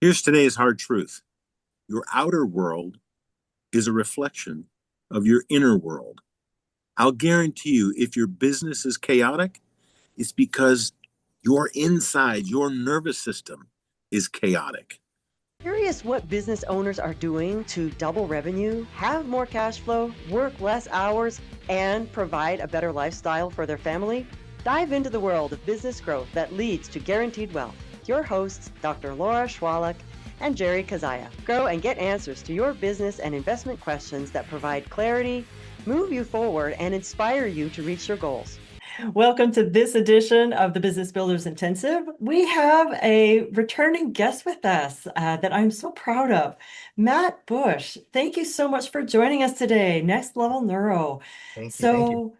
Here's today's hard truth. Your outer world is a reflection of your inner world. I'll guarantee you, if your business is chaotic, it's because your inside, your nervous system is chaotic. Curious what business owners are doing to double revenue, have more cash flow, work less hours, and provide a better lifestyle for their family? Dive into the world of business growth that leads to guaranteed wealth. Your hosts, Dr. Laura Shwaluk and Jerry Kezhaya. Grow and get answers to your business and investment questions that provide clarity, move you forward, and inspire you to reach your goals. Welcome to this edition of the Business Builders Intensive. We have a returning guest with us that I'm so proud of, Matt Bush. Thank you so much for joining us today. Next Level Neuro. Thank you.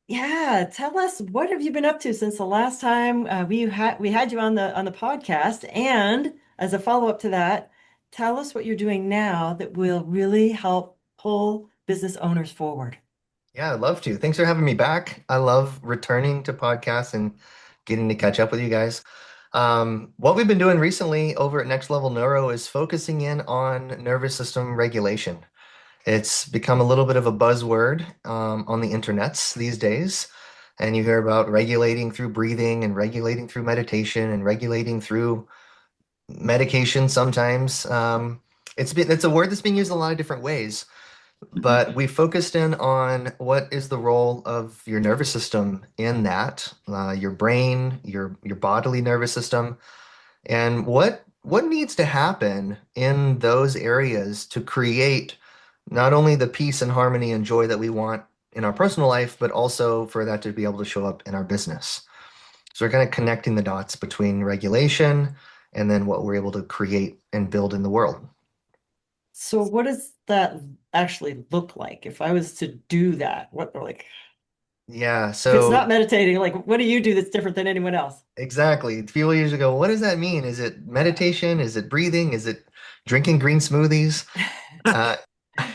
Yeah, tell us, what have you been up to since the last time we had you on the podcast? And as a follow-up to that, tell us what you're doing now that will really help pull business owners forward. Yeah, I'd love to. Thanks for having me back. I love returning to podcasts and getting to catch up with you guys. What we've been doing recently over at Next Level Neuro is focusing in on nervous system regulation. It's become a little bit of a buzzword on the internets these days. And you hear about regulating through breathing and regulating through meditation and regulating through medication sometimes. It's a word that's being used in a lot of different ways. But we focused in on what is the role of your nervous system in that, your brain, your bodily nervous system, and what needs to happen in those areas to create not only the peace and harmony and joy that we want in our personal life, but also for that to be able to show up in our business. So we're kind of connecting the dots between regulation and then what we're able to create and build in the world. So what does that actually look like? If I was to do that, Yeah, if it's so not meditating, like what do you do that's different than anyone else? exactly. People usually go, what does that mean? Is it meditation? Is it breathing? Is it drinking green smoothies? Uh,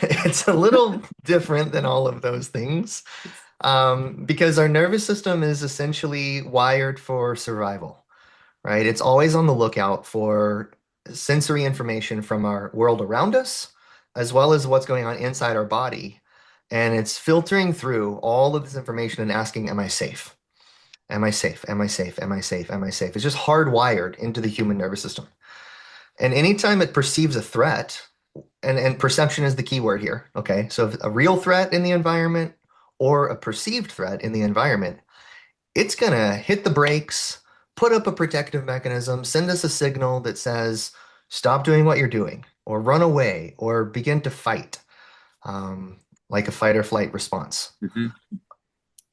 it's a little different than all of those things because our nervous system is essentially wired for survival, right? It's always on the lookout for sensory information from our world around us, as well as what's going on inside our body. And it's filtering through all of this information and asking, am I safe? Am I safe? Am I safe? Am I safe? Am I safe? It's just hardwired into the human nervous system. And anytime it perceives a threat, and perception is the key word here, okay? So if a real threat in the environment or a perceived threat in the environment, it's going to hit the brakes, put up a protective mechanism, send us a signal that says, stop doing what you're doing, or run away, or begin to fight, like a fight or flight response. Mm-hmm.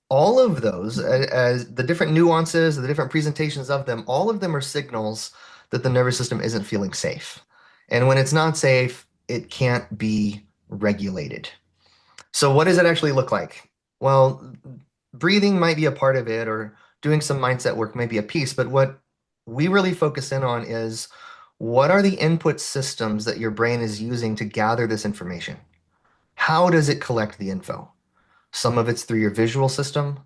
All of those, as the different nuances, the different presentations of them, all of them are signals that the nervous system isn't feeling safe. And when it's not safe, it can't be regulated. So what does it actually look like? Well, breathing might be a part of it, or doing some mindset work may be a piece, but what we really focus in on is what are the input systems that your brain is using to gather this information? How does it collect the info? Some of it's through your visual system,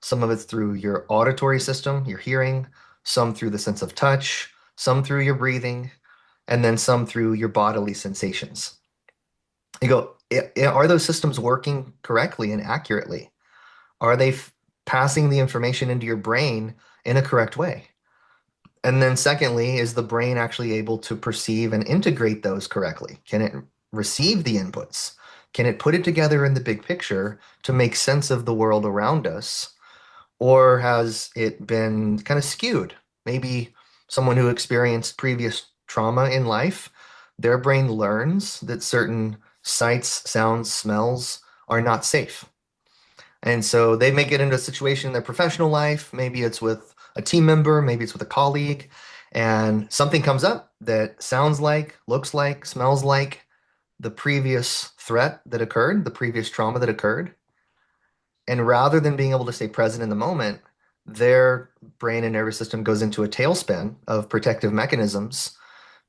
some of it's through your auditory system, your hearing, some through the sense of touch, some through your breathing, and then some through your bodily sensations. You go, are those systems working correctly and accurately? Are they passing the information into your brain in a correct way? And then secondly, is the brain actually able to perceive and integrate those correctly? Can it receive the inputs? Can it put it together in the big picture to make sense of the world around us? Or has it been kind of skewed? Maybe someone who experienced previous trauma in life, their brain learns that certain sights, sounds, smells are not safe. And so they may get into a situation in their professional life. Maybe it's with a team member, maybe it's with a colleague, and something comes up that sounds like, looks like, smells like the previous threat that occurred, the previous trauma that occurred. And rather than being able to stay present in the moment, their brain and nervous system goes into a tailspin of protective mechanisms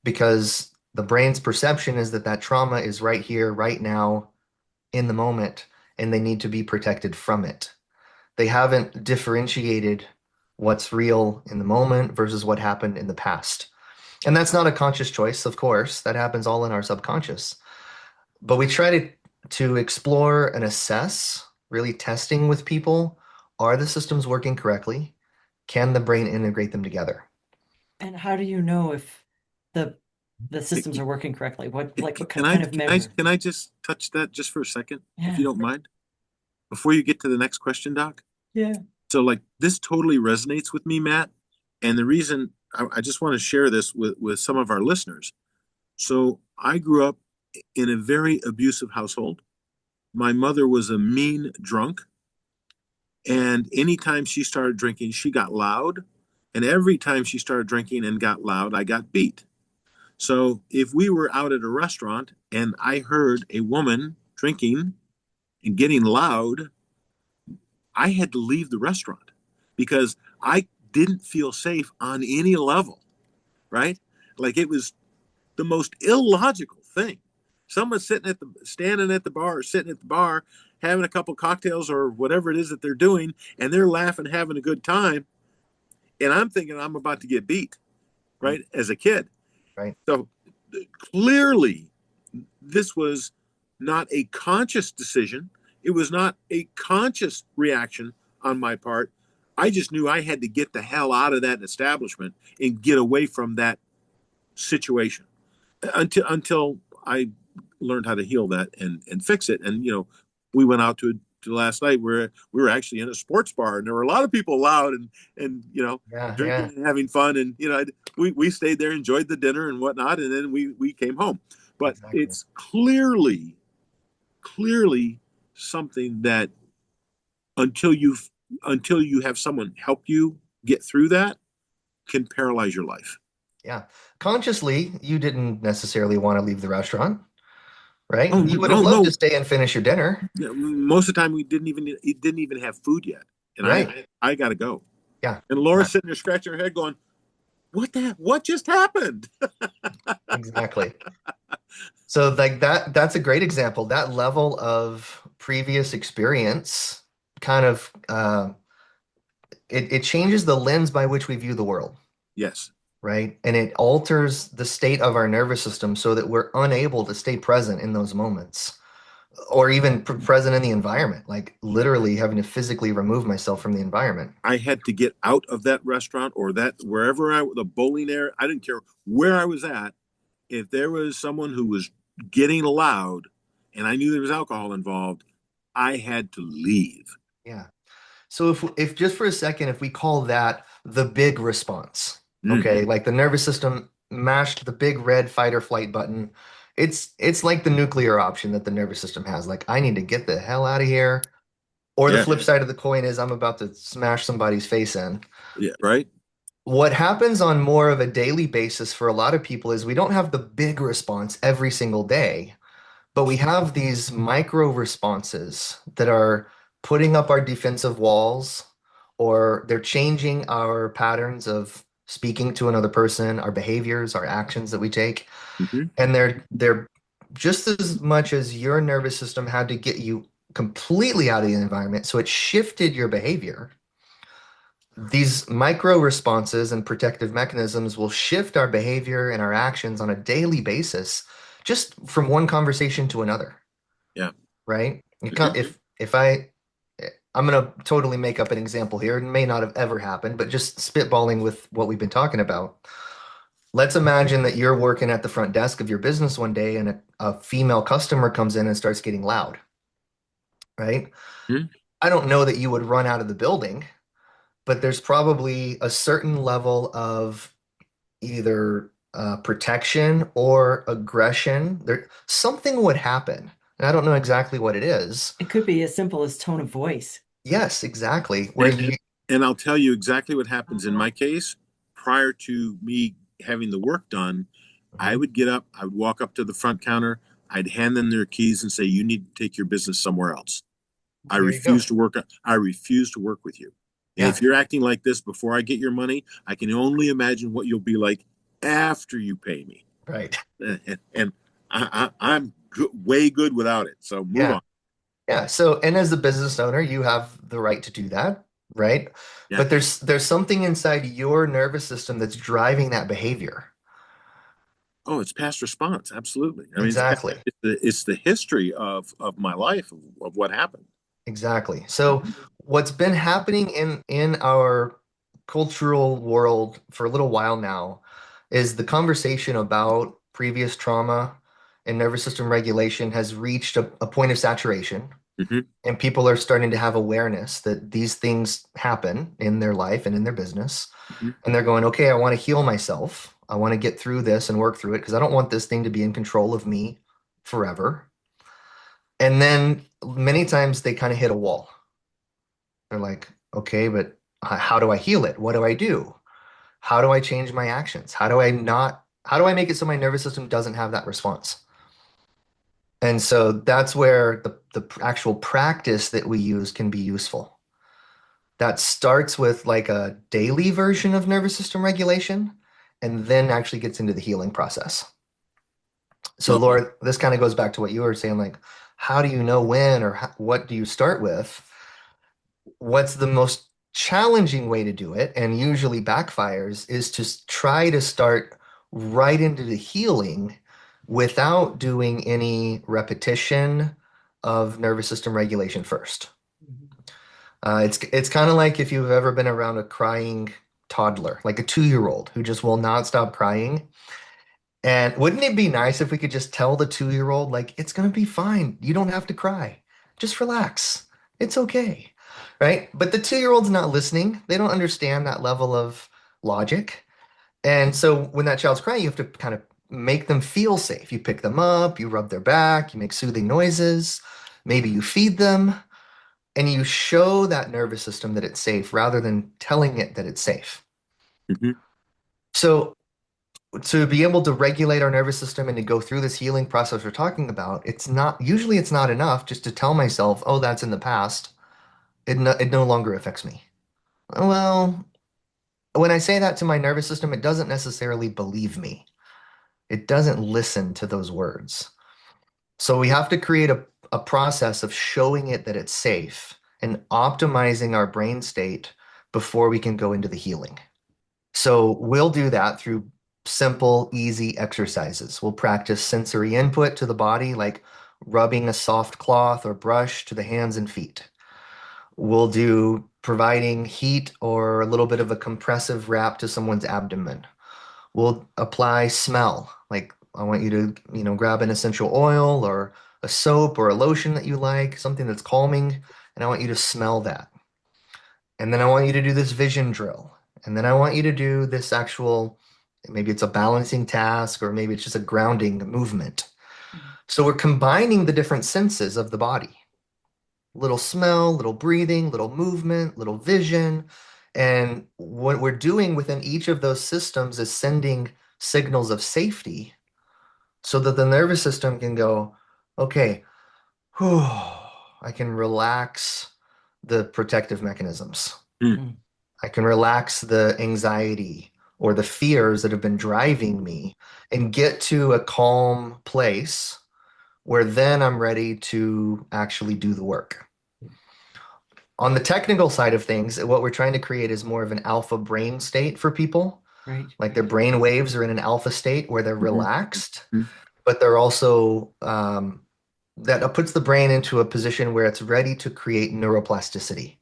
because the brain's perception is that that trauma is right here, right now, in the moment, and they need to be protected from it. They haven't differentiated what's real in the moment versus what happened in the past. And that's not a conscious choice, of course. That happens all in our subconscious. But we try to explore and assess, really testing with people, are the systems working correctly? Can the brain integrate them together? And how do you know if the the systems are working correctly? What Can I kind of can I measure? can I just touch that just for a second, if you Yeah. don't mind, before you get to the next question, Doc? Yeah. So like this totally resonates with me, Matt. And the reason I just want to share this with some of our listeners. So I grew up in a very abusive household. My mother was a mean drunk, and anytime she started drinking, she got loud. And every time she started drinking and got loud, I got beat. So if we were out at a restaurant and I heard a woman drinking and getting loud, I had to leave the restaurant because I didn't feel safe on any level, right? Like it was the most illogical thing. Someone's standing at the bar or sitting at the bar having a couple cocktails or whatever it is that they're doing, and they're laughing, having a good time, and I'm thinking I'm about to get beat, Mm, right? As a kid. right. So clearly this was not a conscious decision. It was not a conscious reaction on my part. I just knew I had to get the hell out of that establishment and get away from that situation until I learned how to heal that and fix it. And we went out to last night where we were actually in a sports bar and there were a lot of people loud and Yeah, drinking yeah, and having fun and we stayed there, enjoyed the dinner and whatnot, and then we came home. But exactly. it's clearly something that until you until you have someone help you get through that can paralyze your life. Yeah. Consciously, you didn't necessarily want to leave the restaurant, right? Oh You would have no, loved to no. stay and finish your dinner, Most of the time we didn't even have food yet, and right? I got to go. Yeah, And Laura's sitting there scratching her head, going, What just happened?" exactly. So like that's a great example. That level of previous experience kind of it changes the lens by which we view the world, Yes. right? And it alters the state of our nervous system so that we're unable to stay present in those moments or even present in the environment, like literally having to physically remove myself from the environment. I had to get out of that restaurant or that wherever the bowling area. I didn't care where I was at. If there was someone who was getting loud and I knew there was alcohol involved, I had to leave. Yeah. So if just for a second, if we call that the big response, Mm-hmm. okay, like the nervous system mashed the big red fight or flight button, it's like the nuclear option that the nervous system has. Like I need to get the hell out of here. Or the Yeah. flip side of the coin is I'm about to smash somebody's face in. Yeah. Right. What happens on more of a daily basis for a lot of people is we don't have the big response every single day. But we have these micro responses that are putting up our defensive walls, or they're changing our patterns of speaking to another person, our behaviors, our actions that we take. Mm-hmm. And they're just as much as your nervous system had to get you completely out of the environment, so it shifted your behavior. These micro responses and protective mechanisms will shift our behavior and our actions on a daily basis, just from one conversation to another, Yeah. right? Mm-hmm. If I'm gonna totally make up an example here. It may not have ever happened, but just spitballing with what we've been talking about. Let's imagine that you're working at the front desk of your business one day and a female customer comes in and starts getting loud, right? Mm-hmm. I don't know that you would run out of the building, but there's probably a certain level of either protection or aggression. There, something would happen. And I don't know exactly what it is. It could be as simple as tone of voice. Yes, exactly. Where And, you, and I'll tell you exactly what happens in my case. Prior to me having the work done, I Mhm. would get up, I would walk up to the front counter, I'd hand them their keys and say, "You need to take your business somewhere else. I There you go. refuse to work. I refuse to work with you. And Yeah, if you're acting like this before I get your money, I can only imagine what you'll be like after you pay me." right. And I'm way good without it. So move Yeah. on. Yeah. So, and as a business owner, you have the right to do that, right? Yeah. But there's something inside your nervous system that's driving that behavior. Oh, it's past response. Absolutely. I mean, Exactly. it's the history of my life of what happened. Exactly. So what's been happening in our cultural world for a little while now is the conversation about previous trauma and nervous system regulation has reached a point of saturation, Hmm. and people are starting to have awareness that these things happen in their life and in their business. Hmm. And they're going, okay, I want to heal myself. I want to get through this and work through it because I don't want this thing to be in control of me forever. And then many times they kind of hit a wall. They're like, okay, but how do I heal it? What do I do? How do I change my actions? How do I make it so my nervous system doesn't have that response? And so that's where the actual practice that we use can be useful. That starts with like a daily version of nervous system regulation and then actually gets into the healing process. So, Well, Laura, this kind of goes back to what you were saying, like, how do you know when or what do you start with? What's the most challenging way to do it, and usually backfires, is to try to start right into the healing without doing any repetition of nervous system regulation first. It's kind of like if you've ever been around a crying toddler, like a 2-year-old who just will not stop crying. And wouldn't it be nice if we could just tell the 2-year-old, like, it's gonna be fine. You don't have to cry. Just relax. It's okay. Right? But the 2-year-old's not listening. They don't understand that level of logic. And so when that child's crying, you have to kind of make them feel safe. You pick them up, you rub their back, you make soothing noises, maybe you feed them, and you show that nervous system that it's safe rather than telling it that it's safe. mhm. So to be able to regulate our nervous system and to go through this healing process we're talking about, it's not enough just to tell myself, oh, that's in the past. It no longer affects me. Well, when I say that to my nervous system, it doesn't necessarily believe me. It doesn't listen to those words. So we have to create a process of showing it that it's safe and optimizing our brain state before we can go into the healing. So we'll do that through simple, easy exercises. We'll practice sensory input to the body, like rubbing a soft cloth or brush to the hands and feet. We'll do providing heat or a little bit of a compressive wrap to someone's abdomen. We'll apply smell, like I want you to, grab an essential oil or a soap or a lotion that you like, something that's calming, and I want you to smell that. And then I want you to do this vision drill. And then I want you to do this actual, maybe it's a balancing task, or maybe it's just a grounding movement. So we're combining the different senses of the body. Little smell, little breathing, little movement, little vision. And what we're doing within each of those systems is sending signals of safety so that the nervous system can go, okay, whew, I can relax the protective mechanisms. Hmm. Mm. I can relax the anxiety or the fears that have been driving me and get to a calm place where then I'm ready to actually do the work. On the technical side of things, what we're trying to create is more of an alpha brain state for people. Right. Like their brain waves are in an alpha state where they're Mhm. relaxed, Mhm. but they're also that puts the brain into a position where it's ready to create neuroplasticity.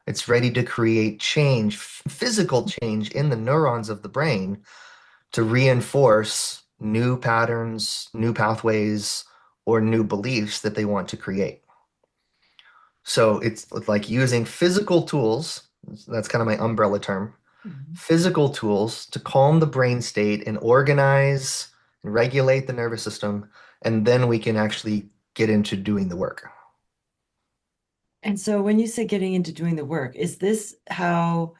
It's ready to create change, physical change in the neurons of the brain to reinforce new patterns, new pathways, or new beliefs that they want to create. So it's like using physical tools. That's kind of my umbrella term. Mhm. Physical tools to calm the brain state and organize and regulate the nervous system. And then we can actually get into doing the work. And so when you say getting into doing the work, is this how,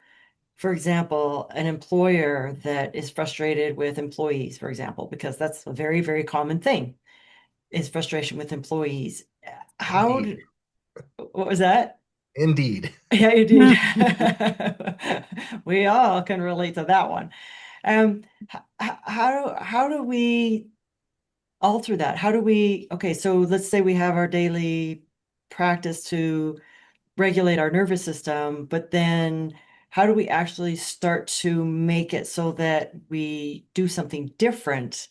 for example, an employer that is frustrated with employees, for example, because that's a very, very common thing, is frustration with employees. How Indeed. did, what was that? Indeed. Yeah, you did. We all can relate to that one. How do we alter that? How do we, okay, so let's say we have our daily practice to regulate our nervous system, but then how do we actually start to make it so that we do something different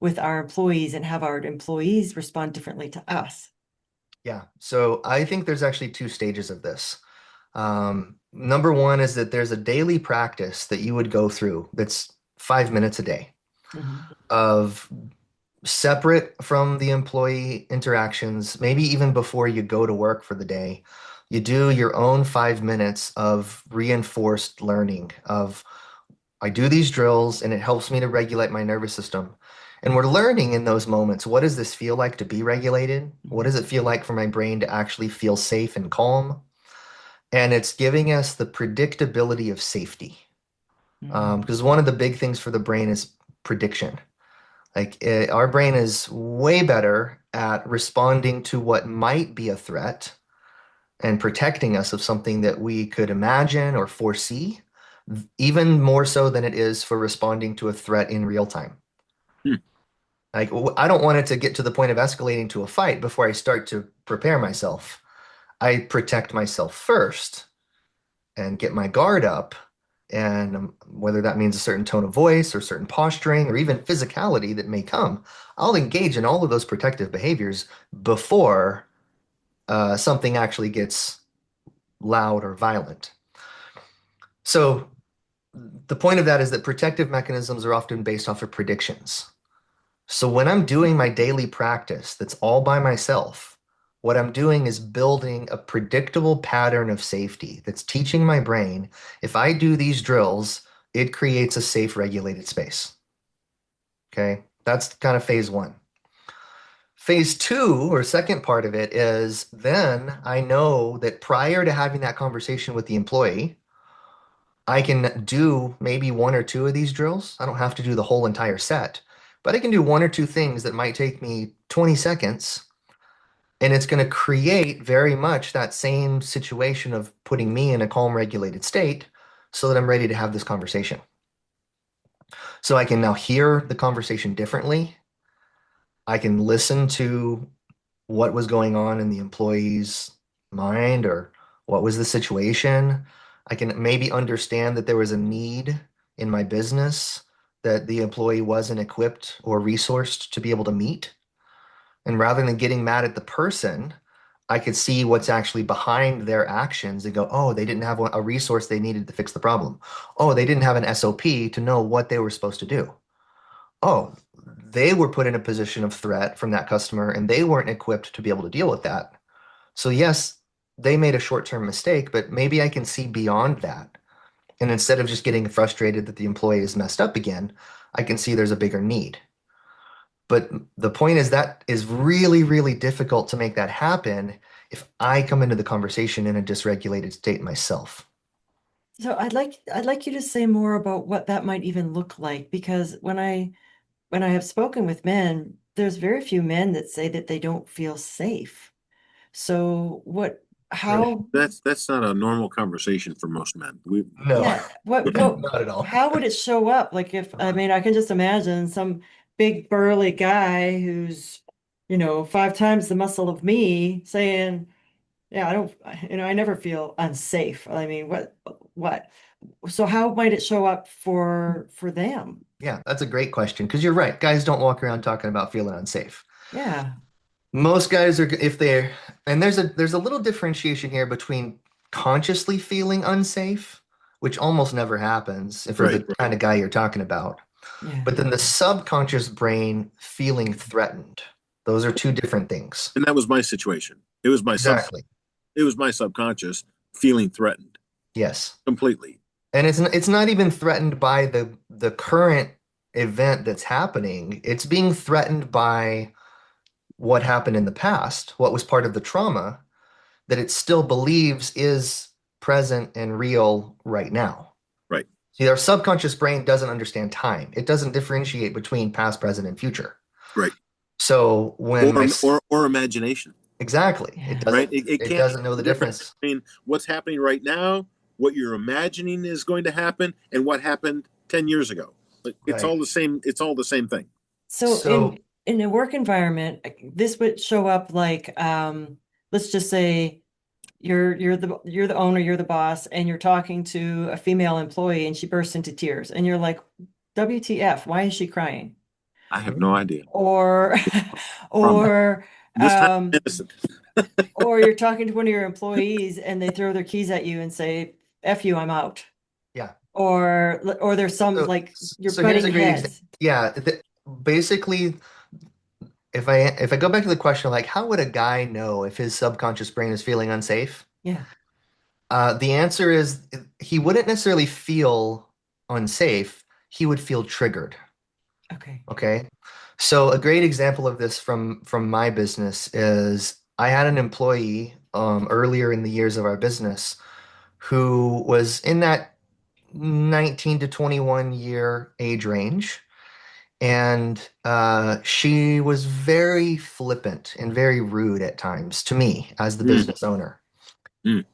with our employees and have our employees respond differently to us? Yeah. So I think there's actually two stages of this. Number one is that there's a daily practice that you would go through that's 5 minutes a day Mhm. of separate from the employee interactions, maybe even before you go to work for the day. You do your own 5 minutes of reinforced learning of I do these drills and it helps me to regulate my nervous system. And we're learning in those moments, what does this feel like to be regulated? What does it feel like for my brain to actually feel safe and calm? And it's giving us the predictability of safety. Mhm. Because one of the big things for the brain is prediction. Our brain is way better at responding to what might be a threat and protecting us of something that we could imagine or foresee, even more so than it is for responding to a threat in real time. Hmm. I don't want it to get to the point of escalating to a fight before I start to prepare myself. I protect myself first and get my guard up. And whether that means a certain tone of voice or certain posturing or even physicality that may come, I'll engage in all of those protective behaviors before something actually gets loud or violent. So the point of that is that protective mechanisms are often based off of predictions. So when I'm doing my daily practice that's all by myself, what I'm doing is building a predictable pattern of safety that's teaching my brain if I do these drills, it creates a safe, regulated space. Okay. That's kind of phase one. Phase two, or second part of it, is then I know that prior to having that conversation with the employee, I can do maybe one or two of these drills. I don't have to do the whole entire set, but I can do one or two things that might take me 20 seconds. And it's going to create very much that same situation of putting me in a calm, regulated state so that I'm ready to have this conversation. So I can now hear the conversation differently. I can listen to what was going on in the employee's mind or what was the situation. I can maybe understand that there was a need in my business that the employee wasn't equipped or resourced to be able to meet. And rather than getting mad at the person, I could see what's actually behind their actions and go, oh, they didn't have a resource they needed to fix the problem. Oh, they didn't have an SOP to know what they were supposed to do. Oh, they were put in a position of threat from that customer and they weren't equipped to be able to deal with that. So, yes, they made a short-term mistake, but maybe I can see beyond that. And instead of just getting frustrated that the employee is messed up again, I can see there's a bigger need. But the point is that is really, really difficult to make that happen if I come into the conversation in a dysregulated state myself. So I'd like you to say more about what that might even look like, because when I have spoken with men, there's very few men that say that they don't feel safe. So Right. how, That's not a normal conversation for most men. We No, yeah, what, not at all. how would it show up? Like if, I mean, I can just imagine some big burly guy who's, 5 times the muscle of me saying, yeah, I don't, I never feel unsafe. I mean, what? So how might it show up for them? Yeah, that's a great question because you're right. Guys don't walk around talking about feeling unsafe. Yeah. Most guys are if they're and there's a little differentiation here between consciously feeling unsafe, which almost never happens for right. the kind of guy you're talking about, Yeah. but then the subconscious brain feeling threatened. Those are two different things. And that was my situation. Exactly. It was my subconscious feeling threatened Yes. completely. And it's not even threatened by the current event that's happening. It's being threatened by what happened in the past, what was part of the trauma that it still believes is present and real right now. Right. See, our subconscious brain doesn't understand time. It doesn't differentiate between past, present, and future. Right. So when Or my or imagination. exactly, it Yeah. Right. doesn't It it can't doesn't know the tell the difference difference. between what's happening right now, what you're imagining is going to happen, and what happened 10 years ago. Like it's Right. all the same. It's all the same thing. So So in a work environment, this would show up like let's just say you're the owner, you're the boss, and you're talking to a female employee and she bursts into tears and you're like, WTF, why is she crying? I have no idea. or From or this time, um, innocent. or you're talking to one of your employees and they throw their keys at you and say, "F you, I'm out." Yeah. Or there's some So, like you're so here's butting a great example. heads. Yeah, basically, if I go back to the question, like, how would a guy know if his subconscious brain is feeling unsafe? Yeah. The answer is he wouldn't necessarily feel unsafe. He would feel triggered. Okay. Okay. So a great example of this from my business is I had an employee earlier in the years of our business who was in that 19 to 21 year age range. And she was very flippant and very rude at times to me as the Mm, business owner. mm,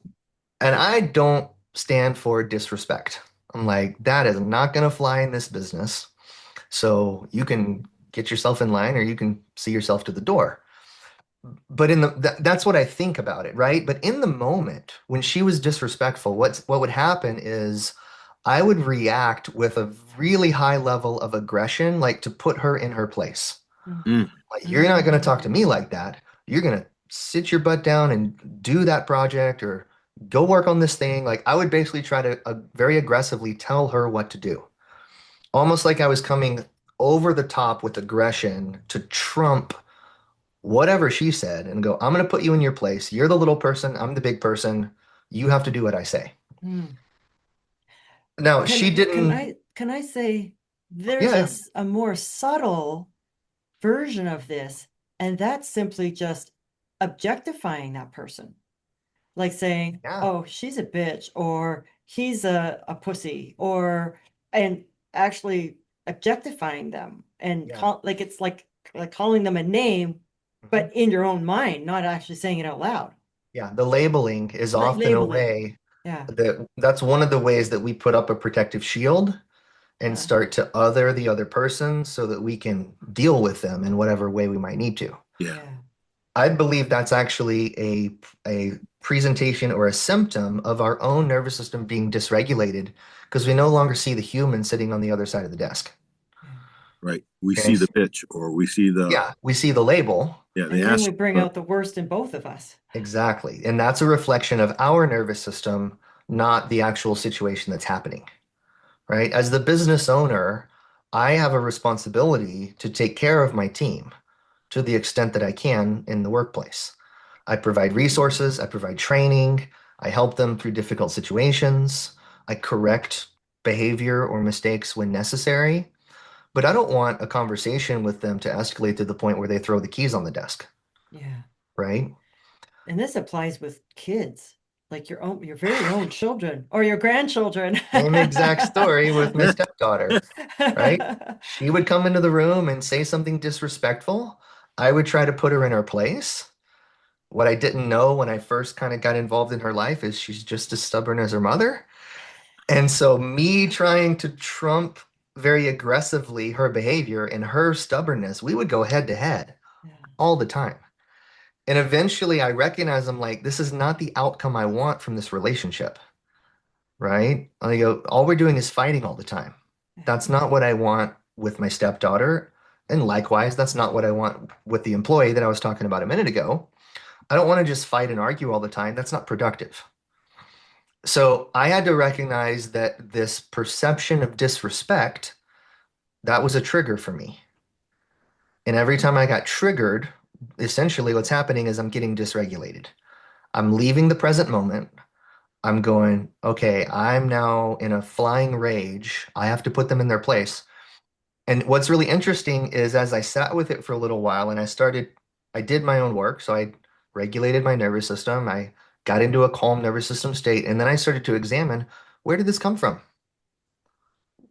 And I don't stand for disrespect. I'm like, that is not going to fly in this business. So you can get yourself in line or you can see yourself to the door. But that's what I think about it, right? But in the moment when she was disrespectful, what would happen is I would react with a really high level of aggression, like to put her in her place. Mm. mm. Like, you're not going to talk to Mm. me like that. You're going to sit your butt down and do that project or go work on this thing. Like, I would basically try to very aggressively tell her what to do, almost like I was coming over the top with aggression to trump whatever she said and go, I'm going to put you in your place. You're the little person. I'm the big person. You have to do what I say. Mm. Now, she Can didn't, I say there's yeah, a more subtle version of this, and that's simply just objectifying that person. Like saying, yeah, "Oh, she's a bitch," or "He's a pussy," and actually objectifying them and yeah, like it's like calling them a name, mhm. but in your own mind, not actually saying it out loud. Yeah. The labeling is Like often a labeling. way Yeah. that's one of the ways that we put up a protective shield and Yeah. start to other the other person so that we can deal with them in whatever way we might need to. Yeah. Yeah. I believe that's actually a presentation or a symptom of our own nervous system being dysregulated because we no longer see the human sitting on the other side of the desk. Yeah. Right. We Okay. see the pitch or we see the, Yeah, we see the label. yeah, And the then we bring astro. out the worst in both of us. Exactly. And that's a reflection of our nervous system, not the actual situation that's happening, right? As the business owner, I have a responsibility to take care of my team to the extent that I can in the workplace. I provide resources, I provide training, I help them through difficult situations, I correct behavior or mistakes when necessary, but I don't want a conversation with them to escalate to the point where they throw the keys on the desk, Yeah. right? And this applies with kids, like your very own children or your grandchildren. Same exact story with my stepdaughter, right? She would come into the room and say something disrespectful. I would try to put her in her place. What I didn't know when I first kind of got involved in her life is she's just as stubborn as her mother. And so, me trying to trump very aggressively her behavior and her stubbornness, we would go head to head Yeah. all the time. And eventually, I recognize I'm like, this is not the outcome I want from this relationship, right? I go, all we're doing is fighting all the time. That's not what I want with my stepdaughter. And likewise, that's not what I want with the employee that I was talking about a minute ago. I don't want to just fight and argue all the time. That's not productive. So I had to recognize that this perception of disrespect, that was a trigger for me. And every time I got triggered, essentially what's happening is I'm getting dysregulated. I'm leaving the present moment. I'm going, okay, I'm now in a flying rage. I have to put them in their place. And what's really interesting is as I sat with it for a little while and I did my own work. So I regulated my nervous system. I got into a calm nervous system state. And then I started to examine, where did this come from?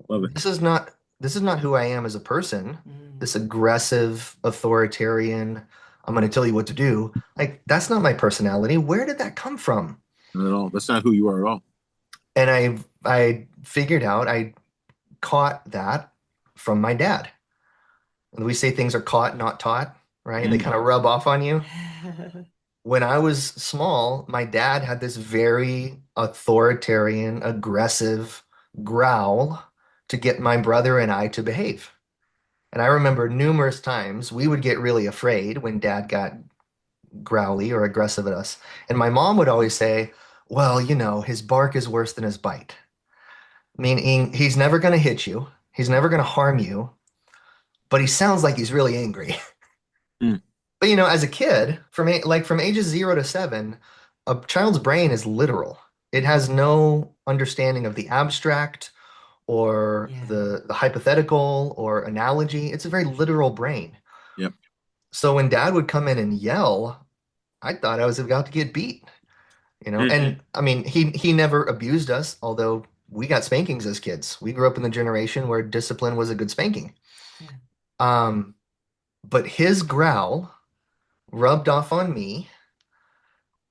Love it. This is not this is not who I am as a person. Mm. This aggressive, authoritarian, I'm going to tell you what to do. Like, that's not my personality. Where did that come from? Not at all. That's not who you are at all. And I figured out I caught that from my dad. We say things are caught, not taught, right? They Mm, kind of rub off on you. When I was small, my dad had this very authoritarian, aggressive growl to get my brother and I to behave. And I remember numerous times we would get really afraid when dad got growly or aggressive at us. And my mom would always say, well, his bark is worse than his bite. Meaning he's never going to hit you, he's never going to harm you, but he sounds like he's really angry. Mm. But as a kid, from ages 0 to 7, a child's brain is literal. It has no understanding of the abstract or Yeah. the hypothetical or analogy. It's a very literal brain. Yep. So when dad would come in and yell, I thought I was about to get beat. And I mean, he never abused us, although we got spankings as kids. We grew up in the generation where discipline was a good spanking. Yeah. Um, but his growl rubbed off on me.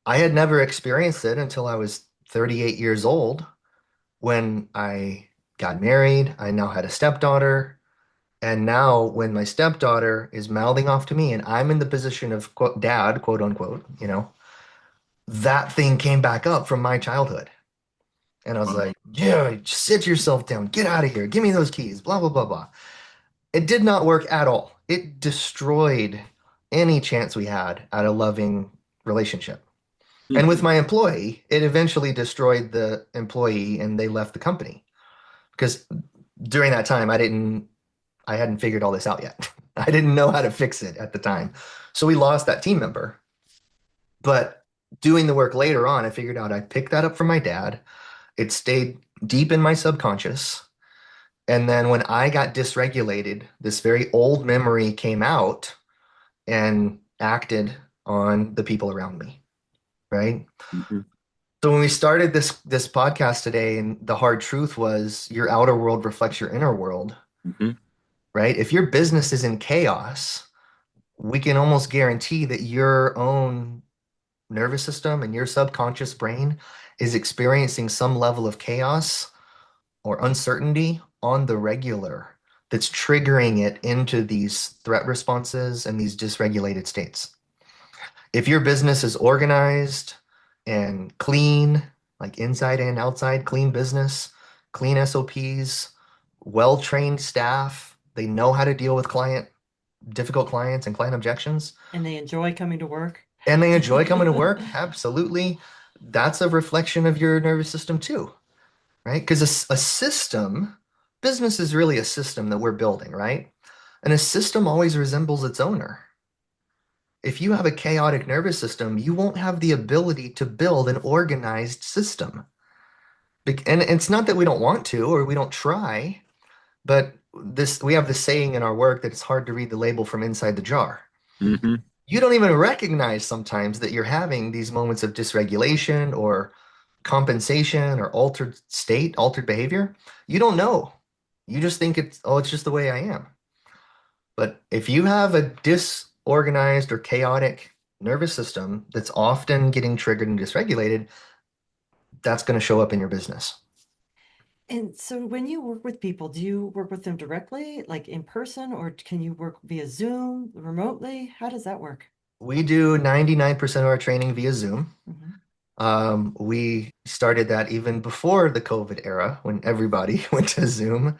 I had never experienced it until I was 38 years old when I got married. I now had a stepdaughter. And now when my stepdaughter is mouthing off to me and I'm in the position of quote, dad, quote unquote, that thing came back up from my childhood. And I was Wow. like, yeah, sit yourself down, get out of here, give me those keys, blah, blah, blah, blah. It did not work at all. It destroyed any chance we had at a loving relationship. And with my employee, it eventually destroyed the employee and they left the company because during that time I hadn't figured all this out yet. I didn't know how to fix it at the time. So we lost that team member. But doing the work later on, I figured out I picked that up from my dad. It stayed deep in my subconscious. And then when I got dysregulated, this very old memory came out and acted on the people around me, right? Mhm. So when we started this podcast today, and the hard truth was your outer world reflects your inner world, Mhm. right? If your business is in chaos, we can almost guarantee that your own nervous system and your subconscious brain is experiencing some level of chaos or uncertainty on the regular that's triggering it into these threat responses and these dysregulated states. If your business is organized and clean, like inside and outside, clean business, clean SOPs, well-trained staff, they know how to deal with difficult clients and client objections, And they enjoy coming to work. and they enjoy coming to work, absolutely. That's a reflection of your nervous system too, right? Because a system, business is really a system that we're building, right? And a system always resembles its owner. If you have a chaotic nervous system, you won't have the ability to build an organized system. And it's not that we don't want to or we don't try, but we have this saying in our work that it's hard to read the label from inside the jar. Mhm. You don't even recognize sometimes that you're having these moments of dysregulation or compensation or altered state, altered behavior. You don't know. You just think it's just the way I am. But if you have a disorganized or chaotic nervous system that's often getting triggered and dysregulated, that's going to show up in your business. And so when you work with people, do you work with them directly, like in person, or can you work via Zoom, remotely? How does that work? We do 99% of our training via Zoom. Mhm. We started that even before the COVID era when everybody went to Zoom,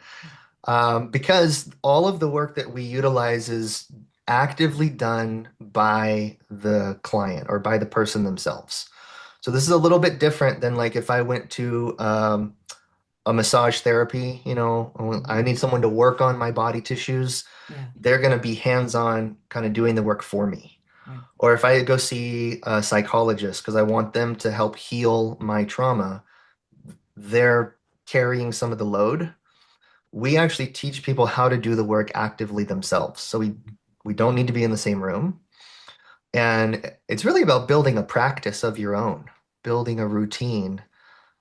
because all of the work that we utilize is actively done by the client or by the person themselves. So this is a little bit different than like if I went to a massage therapy, I need someone to work on my body tissues. Yeah, They're going to be hands-on kind of doing the work for me. right. Or if I go see a psychologist because I want them to help heal my trauma, they're carrying some of the load. We actually teach people how to do the work actively themselves. So we don't need to be in the same room. And it's really about building a practice of your own, building a routine.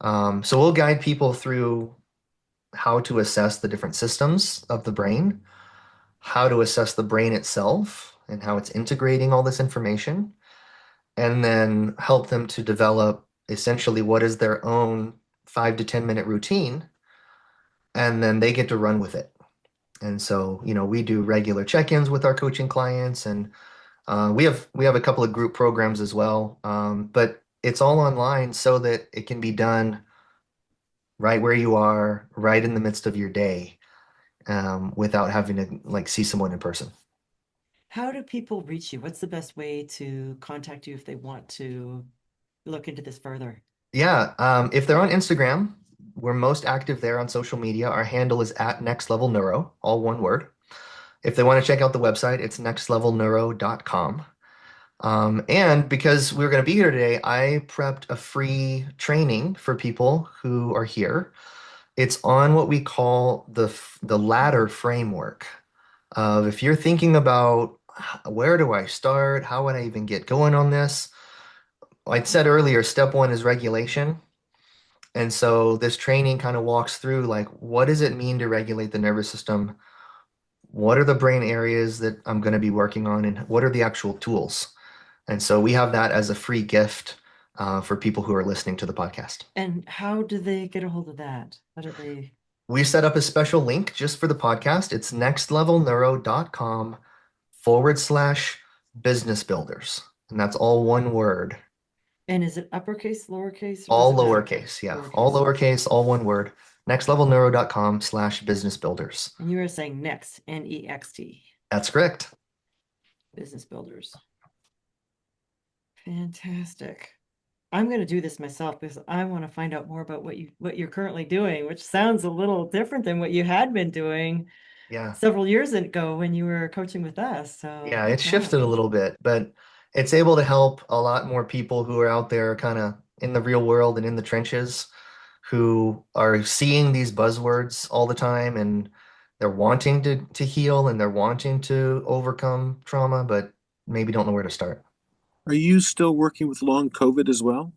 So we'll guide people through how to assess the different systems of the brain, how to assess the brain itself, and how it's integrating all this information, and then help them to develop essentially what is their own 5 to 10 minute routine, and then they get to run with it. And so, we do regular check-ins with our coaching clients, and we have a couple of group programs as well. But it's all online so that it can be done right where you are, right in the midst of your day. without having to like see someone in person. How do people reach you? What's the best way to contact you if they want to look into this further? Yeah, if they're on Instagram, we're most active there on social media. Our handle is at Next Level Neuro, all one word. If they want to check out the website, it's nextlevelneuro.com. And because we were going to be here today, I prepped a free training for people who are here. It's on what we call the ladder framework of if you're thinking about where do I start? How would I even get going on this? Like I said earlier, step one is regulation. And so this training kind of walks through like what does it mean to regulate the nervous system? What are the brain areas that I'm going to be working on, and what are the actual tools? And so we have that as a free gift for people who are listening to the podcast. And how do they get a hold of that? How do they? We set up a special link just for the podcast. It's nextlevelneuro.com/business builders. And that's all one word. And is it uppercase, lowercase, or does All it matter? lowercase. Yeah. All Lowercase. lowercase, all one word. Nextlevelneuro.com/business builders. And you were saying next, Next, That's correct. business builders. Fantastic. I'm going to do this myself because I want to find out more about what you're currently doing, which sounds a little different than what you had been doing Yeah. several years ago when you were coaching with us. Yeah, So it's yeah. shifted a little bit, but it's able to help a lot more people who are out there kind of in the real world and in the trenches who are seeing these buzzwords all the time and they're wanting to heal and they're wanting to overcome trauma, but maybe don't know where to start. Are you still working with long COVID as well?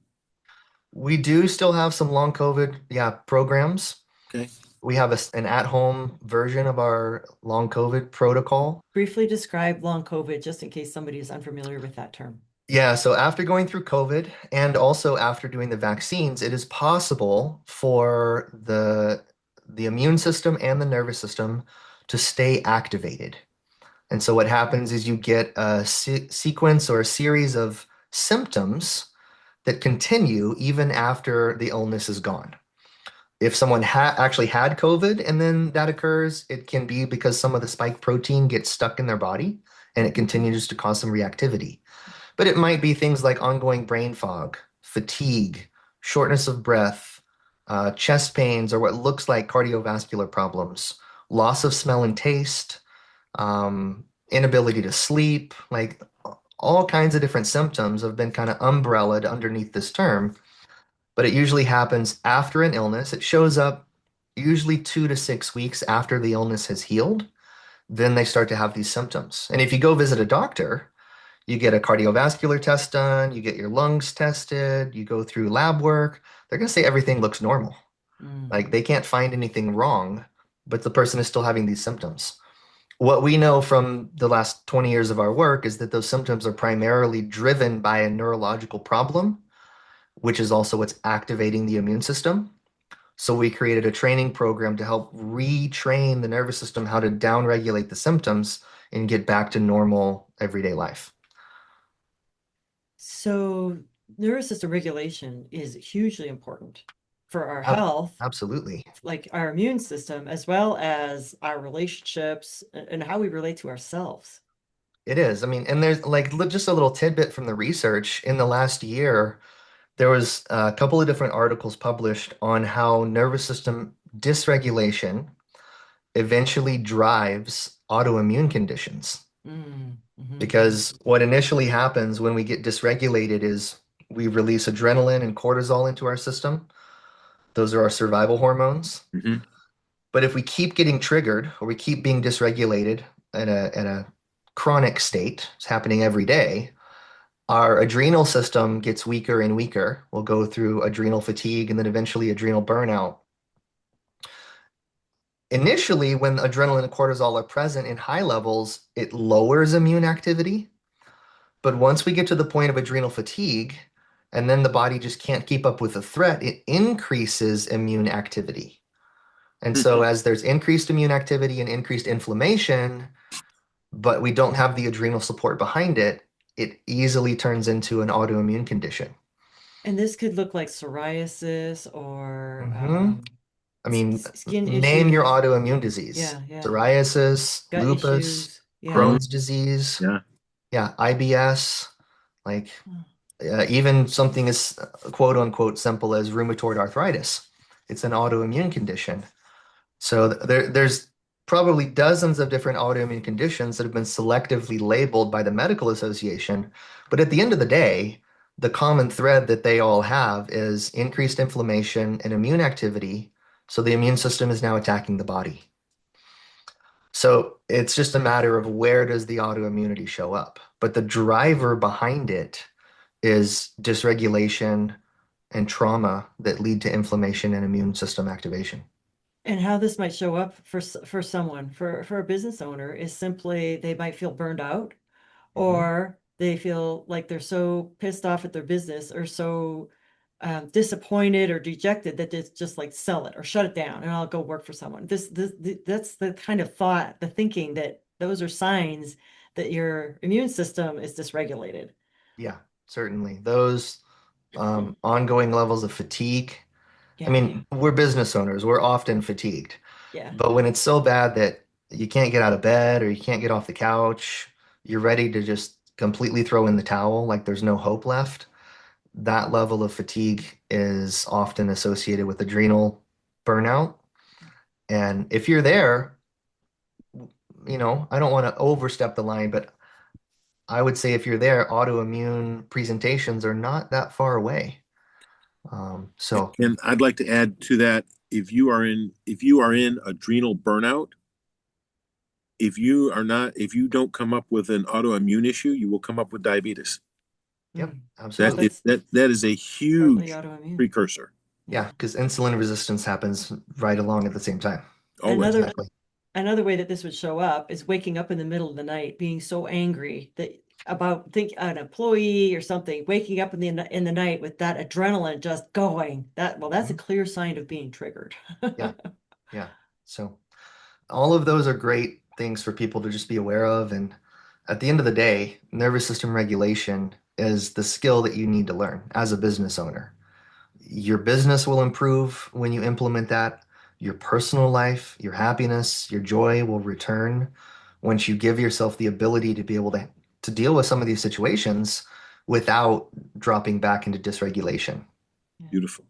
We do still have some long COVID, yeah, programs. Okay. We have an at-home version of our long COVID protocol. Briefly describe long COVID just in case somebody is unfamiliar with that term. Yeah, so after going through COVID and also after doing the vaccines, it is possible for the immune system and the nervous system to stay activated. And so what happens is you get a sequence or a series of symptoms that continue even after the illness is gone. If someone actually had COVID and then that occurs, it can be because some of the spike protein gets stuck in their body and it continues to cause some reactivity. But it might be things like ongoing brain fog, fatigue, shortness of breath, chest pains, or what looks like cardiovascular problems, loss of smell and taste, inability to sleep, like all kinds of different symptoms have been kind of umbrellaed underneath this term. But it usually happens after an illness. It shows up usually 2 to 6 weeks after the illness has healed. Then they start to have these symptoms. And if you go visit a doctor, you get a cardiovascular test done, you get your lungs tested, you go through lab work. They're going to say everything looks normal. Like they can't find anything wrong, but the person is still having these symptoms. What we know from the last 20 years of our work is that those symptoms are primarily driven by a neurological problem, which is also what's activating the immune system. So we created a training program to help retrain the nervous system how to downregulate the symptoms and get back to normal everyday life. So nervous system regulation is hugely important for our Ab- health, Absolutely. like our immune system, as well as our relationships and how we relate to ourselves. It is. I mean, and there's like just a little tidbit from the research in the last year, there was a couple of different articles published on how nervous system dysregulation eventually drives autoimmune conditions. Because what initially happens when we get dysregulated is we release adrenaline and cortisol into our system. Those are our survival hormones. Mhm. But if we keep getting triggered or we keep being dysregulated at a chronic state, it's happening every day, our adrenal system gets weaker and weaker. We'll go through adrenal fatigue and then eventually adrenal burnout. Initially, when adrenaline and cortisol are present in high levels, it lowers immune activity. But once we get to the point of adrenal fatigue, and then the body just can't keep up with the threat, it increases immune activity. And so, as there's increased immune activity and increased inflammation, but we don't have the adrenal support behind it, it easily turns into an autoimmune condition. And this could look like psoriasis or hmm I mean, Skin name your issues. autoimmune disease. Yeah. Psoriasis, Gut lupus, issues. Yeah. Crohn's. Crohn's disease, Yeah. yeah, IBS, like Hmm. even something as quote unquote simple as rheumatoid arthritis. It's an autoimmune condition. So there's probably dozens of different autoimmune conditions that have been selectively labeled by the medical association. But at the end of the day, the common thread that they all have is increased inflammation and immune activity. So the immune system is now attacking the body. So it's just a matter of where does the autoimmunity show up? But the driver behind it is dysregulation and trauma that lead to inflammation and immune system activation. And how this might show up for someone, for a business owner, is simply they might feel burned out, Mhm. or they feel like they're so pissed off at their business or so disappointed or dejected that it's just like sell it or shut it down and I'll go work for someone. That's the kind of thought, the thinking that those are signs that your immune system is dysregulated. Yeah, certainly. Those ongoing levels of fatigue. I Yeah, mean, we're business owners, we're often fatigued. yeah. But when it's so bad that you can't get out of bed or you can't get off the couch, you're ready to just completely throw in the towel, like there's no hope left, that level of fatigue is often associated with adrenal burnout. And if you're there, I don't want to overstep the line, but I would say if you're there, autoimmune presentations are not that far away. So And I'd like to add to that, if you are in adrenal burnout, if you don't come up with an autoimmune issue, you will come up with diabetes. yep, Mm. That is absolutely. That's that is a partly huge autoimmune. precursor. Yeah, because insulin resistance happens right along at the same time. Always. Another Exactly. another way that this would show up is waking up in the middle of the night being so angry that about think an employee or something, waking up in the night with that adrenaline just going. That's a Mhm. clear sign of being triggered. Yeah, yeah. So all of those are great things for people to just be aware of. And at the end of the day, nervous system regulation is the skill that you need to learn as a business owner. Your business will improve when you implement that. Your personal life, your happiness, your joy will return once you give yourself the ability to be able to deal with some of these situations without dropping back into dysregulation. Beautiful.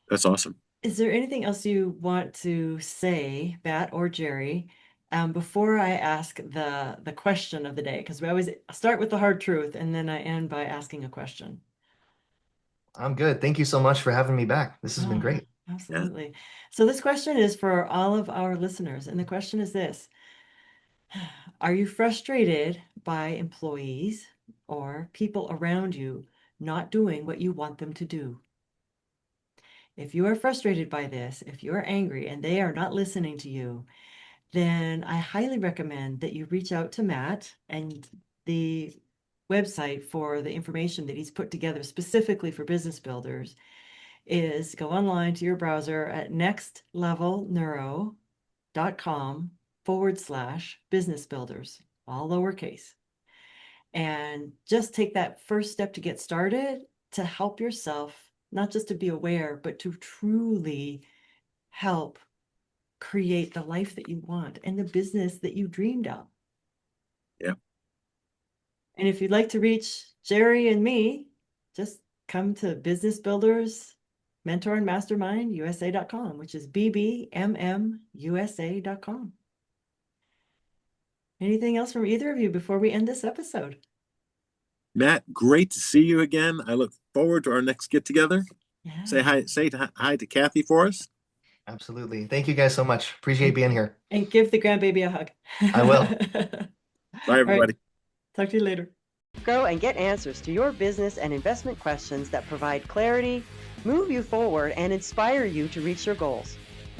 That's awesome. Is there anything else you want to say, Bat or Jerry, before I ask the question of the day? Because we always start with the hard truth and then I end by asking a question. I'm good. Thank you so much for having me back. This has been Oh, great. Yeah. absolutely. So this question is for all of our listeners, and the question is this: Are you frustrated by employees or people around you not doing what you want them to do? If you are frustrated by this, if you're angry and they are not listening to you, then I highly recommend that you reach out to Matt, and the website for the information that he's put together specifically for business builders is go online to your browser at nextlevelneuro.com/business builders, all lowercase. And just take that first step to get started to help yourself, not just to be aware, but to truly help create the life that you want and the business that you dreamed of. Yeah. And if you'd like to reach Jerry and me, just come to Business Builders Mentor and Mastermind USA.com, which is BBMMUSA.com. Anything else from either of you before we end this episode? Matt, great to see you again. I look forward to our next get together. Say Yeah. hi. Say hi to Kathy for us. Absolutely. Thank you guys so much. Appreciate And, being here. and give the grandbaby a hug. I will. Bye, All right. everybody. Talk to you later. Grow and get answers to your business and investment questions that provide clarity, move you forward, and inspire you to reach your goals.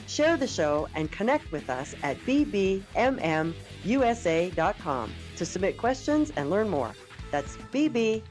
Share the show and connect with us at BBMMUSA.com to submit questions and learn more. That's BBMMUSA.com.